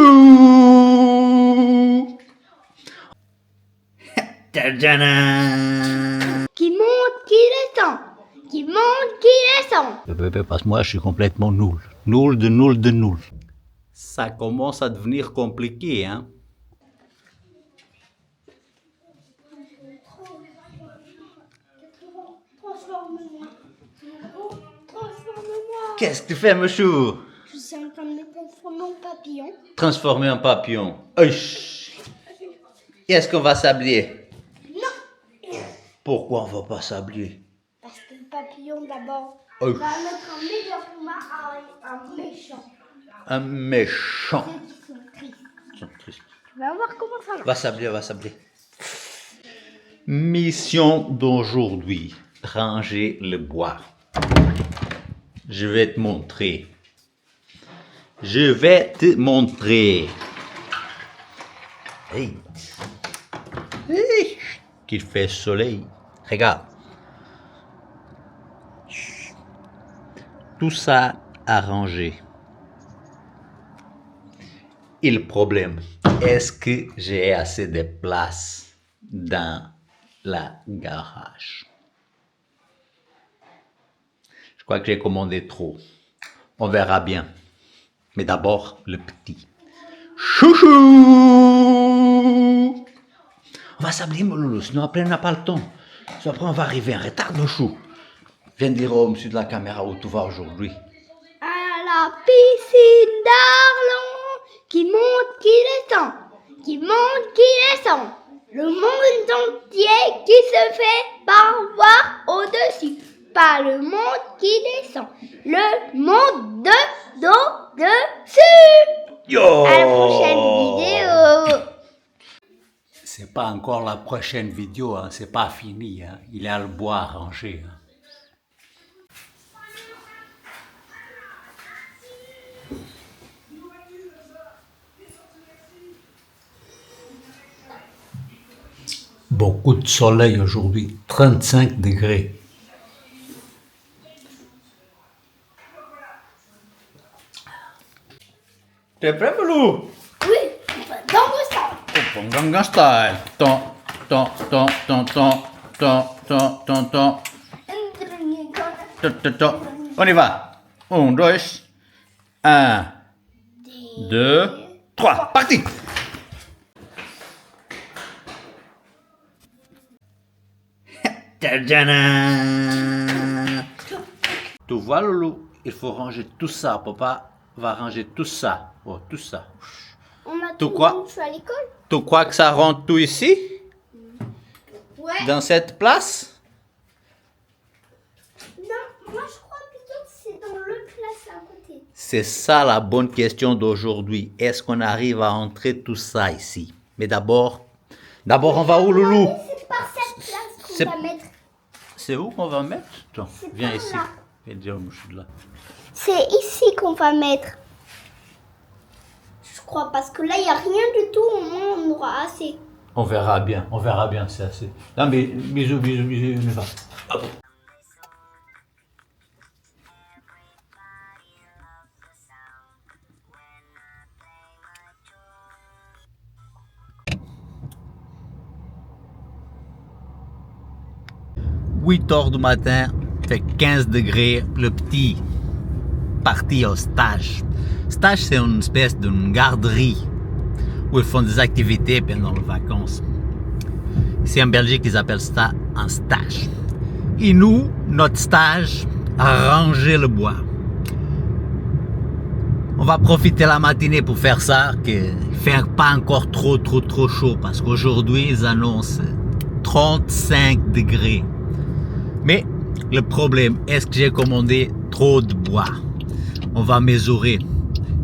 Chouchou! Tadjana! Qui monte, qui descend. Qui monte, qui descend. Parce que moi, je suis complètement nul. Nul de nul de nul. Ça commence à devenir compliqué, hein? Transforme-moi. Transforme-moi. Qu'est-ce que tu fais, monsieur? Je suis en train de me transformer en papillon. Transformer en papillon. Est-ce qu'on va s'habiller? Non. Pourquoi on va pas s'habiller? Parce que le papillon, d'abord, Oh. va mettre un meilleur puma à un méchant. Un méchant. Ceux qui sont tristes. Ils sont tristes. Tu vas voir comment ça va. Va s'habiller, va s'habiller. Mission d'aujourd'hui. Ranger le bois. Je vais te montrer. Je vais te montrer. Hey. Hey. Qu'il fait soleil. Regarde. Tout ça arrangé. Et le problème, est-ce que j'ai assez de place dans la garage? Je crois que j'ai commandé trop. On verra bien. Mais d'abord, le petit. Chouchou! On va s'habiller, mon loulou, sinon après on n'a pas le temps. Sinon après on va arriver en retard, mon chou. Viens dire au monsieur de la caméra où tu vas aujourd'hui. À la piscine d'Arlon, qui monte, qui descend, qui monte, qui descend. Le monde entier qui se fait voir au-dessus. Pas le monde qui descend, le monde dessus. Yo! À la prochaine vidéo. C'est pas encore la prochaine vidéo, hein. C'est pas fini, hein. Il y a le bois arrangé. Hein. Beaucoup de soleil aujourd'hui, 35 degrés. T'es prêt, Moulou? Oui, dans vos salles. Gangnam Style. Ton. On y va. 1, 2, 1, 2, 3. Parti. Tadjana! Tu vois, Loulou, il faut ranger tout ça. Papa va ranger tout ça. Oh, tout ça. On a Tout tout quoi? bon, je suis à l'école. Tu crois que ça rentre tout ici? Ouais. Dans cette place? Non, moi je crois plutôt que c'est dans l'autre classe à côté. C'est ça la bonne question d'aujourd'hui. Est-ce qu'on arrive à entrer tout ça ici? Mais d'abord on va où, Loulou? C'est par cette place C'est- qu'on va mettre. C'est où qu'on va mettre? Attends, C'est viens par ici. là. Viens dire au monsieur de là. C'est ici qu'on va mettre. Je crois parce que là il n'y a rien du tout, au moins on aura assez. On verra bien, c'est assez. Non mais bisous, on y va. Hop. « 8 heures du matin, fait 15 degrés, le petit parti au stage. Stage, c'est une espèce d'une garderie où ils font des activités pendant les vacances. Ici en Belgique, ils appellent ça un stage. Et nous, notre stage, à ranger le bois. On va profiter la matinée pour faire ça, que faire pas encore trop chaud, parce qu'aujourd'hui, ils annoncent 35 degrés. Mais le problème, est-ce que j'ai commandé trop de bois? On va mesurer.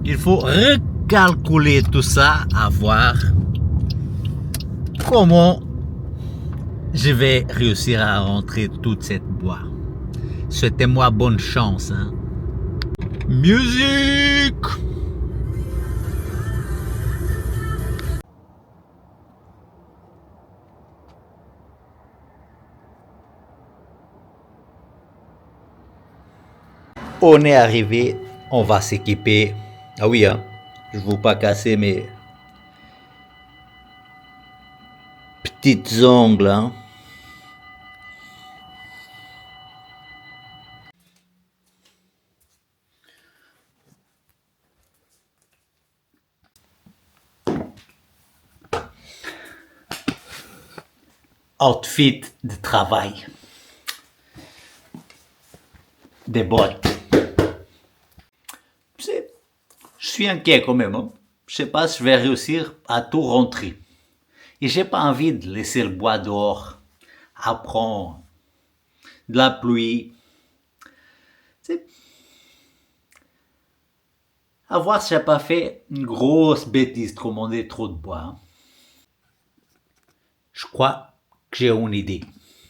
Il faut recalculer tout ça, à voir comment je vais réussir à rentrer toute cette bois. Souhaitez-moi bonne chance. Hein. Musique! On est arrivé, on va s'équiper. Ah oui, hein? Je ne veux pas casser mes petites ongles, hein. Outfit de travail. Des bottes. Je suis inquiet quand même, hein. Je sais pas si je vais réussir à tout rentrer. Et j'ai pas envie de laisser le bois dehors. Après de la pluie. C'est à voir si j'ai pas fait une grosse bêtise de commander trop de bois, hein. Je crois que j'ai une idée.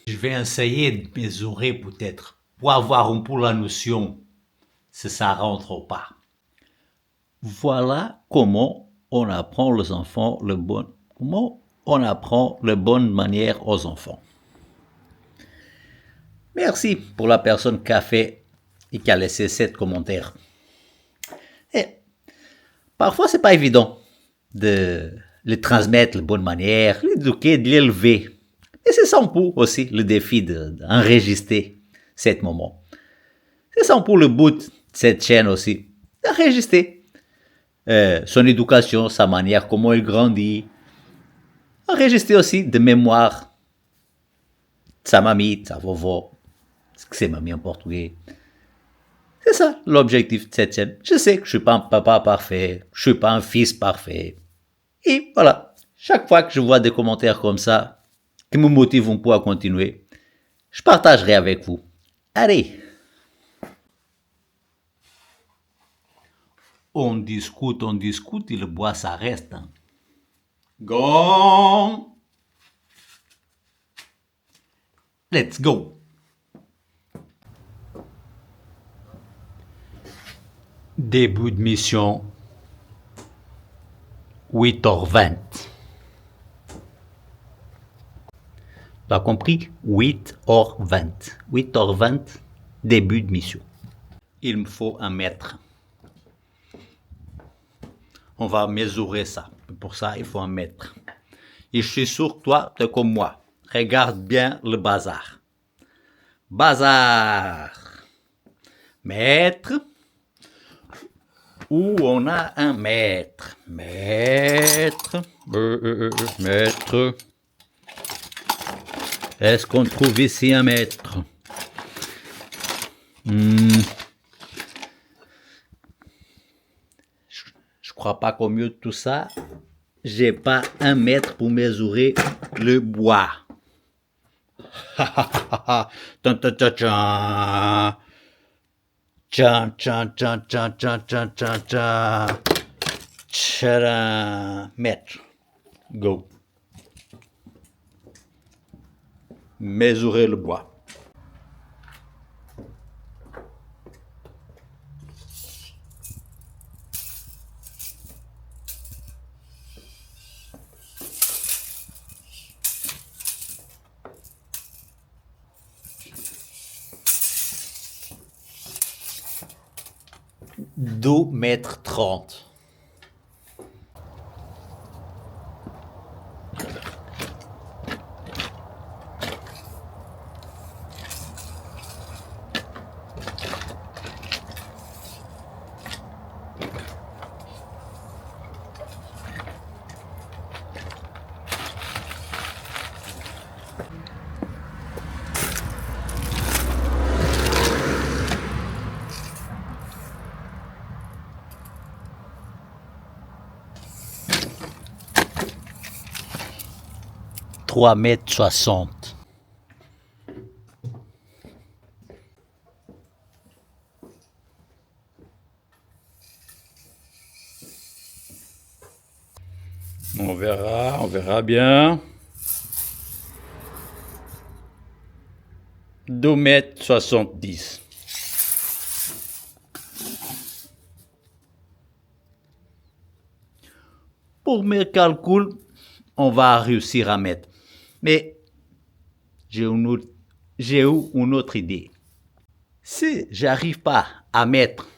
Je vais essayer de mesurer peut-être pour avoir un peu la notion si ça rentre ou pas. Voilà comment on apprend les enfants comment on apprend la bonne manière aux enfants. Merci pour la personne qui a fait et qui a laissé 7 commentaires. Et parfois, c'est pas évident de les transmettre de bonne manière, l'éduquer, de l'élever. Et c'est ça un peu aussi le défi d'enregistrer ces moments. C'est ça un peu le but de cette chaîne aussi, d'enregistrer son éducation, sa manière, comment il grandit. Enregistrer aussi de mémoire de sa mamie, de sa vovo, ce que c'est mamie en portugais. C'est ça l'objectif de cette chaîne. Je sais que je ne suis pas un papa parfait, je ne suis pas un fils parfait. Et voilà, chaque fois que je vois des commentaires comme ça, qui me motivent un peu à continuer, je partagerai avec vous. Allez! On discute et le bois ça reste. Hein. Gong! Let's go! Début de mission, 8h20. Tu as compris? 8h20. 8h20, début de mission. Il me faut 1 mètre. On va mesurer ça. Pour ça, il faut 1 mètre. Et je suis sûr que toi, tu es comme moi. Regarde bien le bazar. Bazar. Mètre. Où on a 1 mètre. Mètre. Mètre. Est-ce qu'on trouve ici 1 mètre? Je crois pas qu'au mieux de tout ça, j'ai pas 1 mètre pour mesurer le bois. Mètre. Go. Mesurer le bois. Deux mètres 30. Trois mètres 60. On verra bien. 2 mètres 70. Pour mes calculs, on va réussir à mettre. Mais j'ai eu une autre idée. Si j'arrive pas à mettre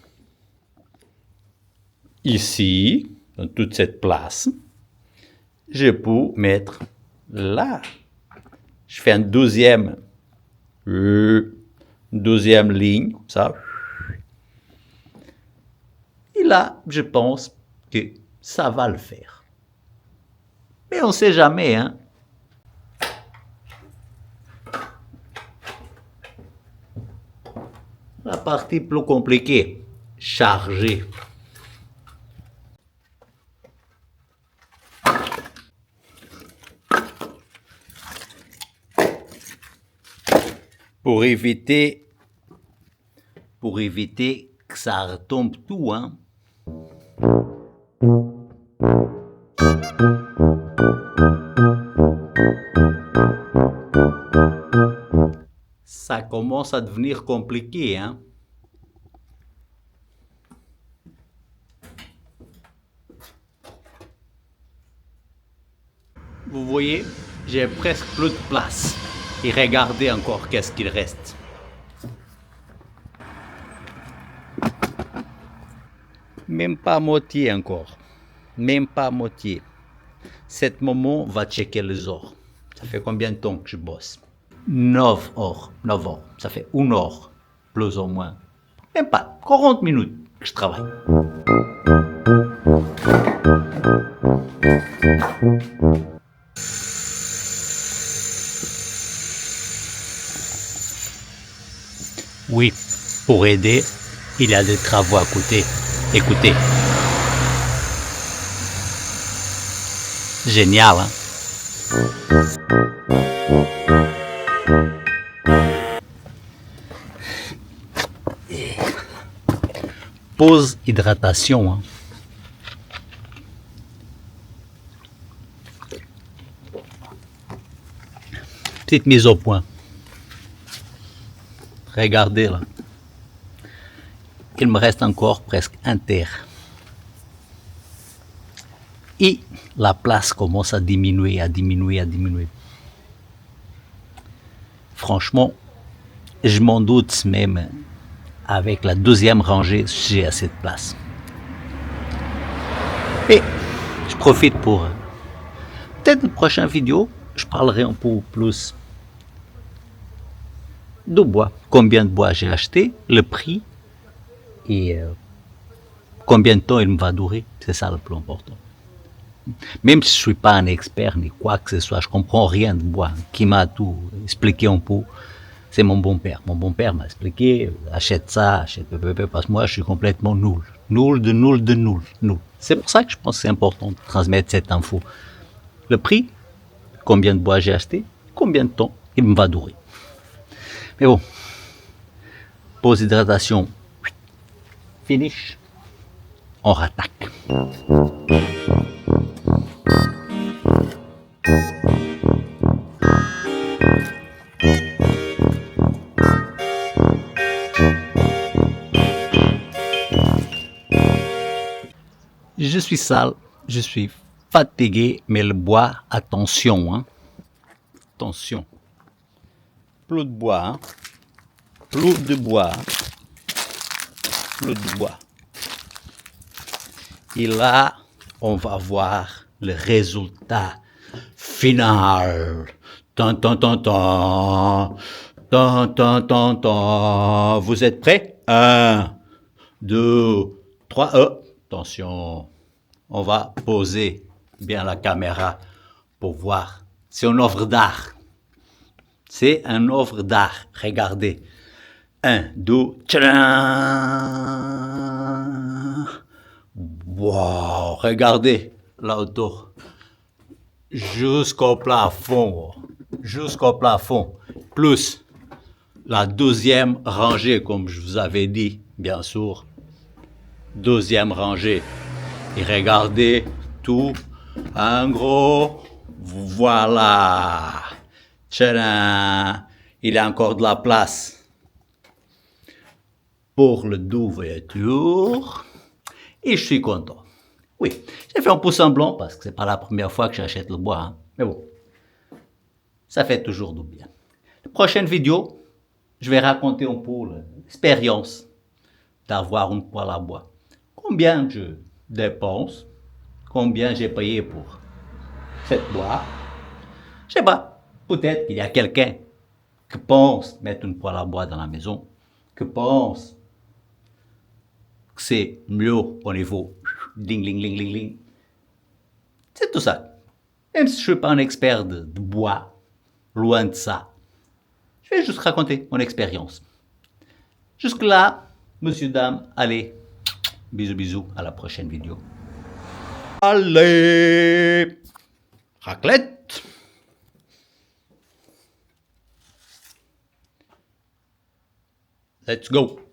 ici, dans toute cette place, je peux mettre là. Je fais une deuxième ligne, comme ça. Et là, je pense que ça va le faire. Mais on ne sait jamais, hein. La partie plus compliquée, charger. Pour éviter que ça retombe tout, hein. Ça commence à devenir compliqué, hein. Vous voyez, j'ai presque plus de place. Et regardez encore qu'est-ce qu'il reste. Même pas moitié encore. Même pas moitié. Cet moment va checker les heures. Ça fait combien de temps que je bosse? 9 heures. 9 heures. Ça fait 1 heure, plus ou moins. Même pas. 40 minutes que je travaille. Oui, pour aider, il y a des travaux à côté. Écoutez. Génial, hein? Pause hydratation, hein? Petite mise au point. Regardez là. Il me reste encore presque un terre. Et la place commence à diminuer, à diminuer, à diminuer. Franchement, je m'en doute même avec la deuxième rangée, j'ai assez de place. Et je profite pour peut-être une prochaine vidéo, je parlerai un peu plus de bois. Combien de bois j'ai acheté, le prix et combien de temps il me va durer. C'est ça le plus important. Même si je ne suis pas un expert ni quoi que ce soit, je ne comprends rien de bois. Qui m'a tout expliqué un peu, c'est mon bon-père. Mon bon-père m'a expliqué, achète ça, achète parce que moi je suis complètement nul. Nul. C'est pour ça que je pense que c'est important de transmettre cette info. Le prix, combien de bois j'ai acheté, combien de temps il me va durer. Mais bon, pause hydratation, finish, on rattaque. Je suis sale, je suis fatigué, mais le bois, attention, hein. Attention. Plus de bois, hein. Plus de bois. Plus de bois. Et là, on va voir le résultat final. Tan, tan, tan, tan. Tan, tan, tan, tan. Vous êtes prêts? 1, 2, 3. Attention. On va poser bien la caméra pour voir. C'est une œuvre d'art. C'est une œuvre d'art. Regardez. 1, 2, tcharam. Wow, regardez là autour. Jusqu'au plafond. Jusqu'au plafond. Plus la deuxième rangée, comme je vous avais dit, bien sûr. Deuxième rangée. Et regardez tout en gros. Voilà. Tcharam. Il y a encore de la place pour le d'ouverture. Et je suis content. Oui, j'ai fait un peu semblant parce que c'est pas la première fois que j'achète le bois. Hein. Mais bon, ça fait toujours du bien. La prochaine vidéo, je vais raconter un peu l'expérience d'avoir une poêle à bois. Combien je dépense combien j'ai payé pour cette boîte. Je sais pas, peut-être qu'il y a quelqu'un qui pense mettre une poêle à bois dans la maison, qui pense que c'est mieux au niveau ding, ding, ding, ding, ding. C'est tout ça. Même si je ne suis pas un expert de bois, loin de ça, je vais juste raconter mon expérience. Jusque-là, monsieur, dame, allez, bisous, bisous, à la prochaine vidéo. Allez, raclette. Let's go.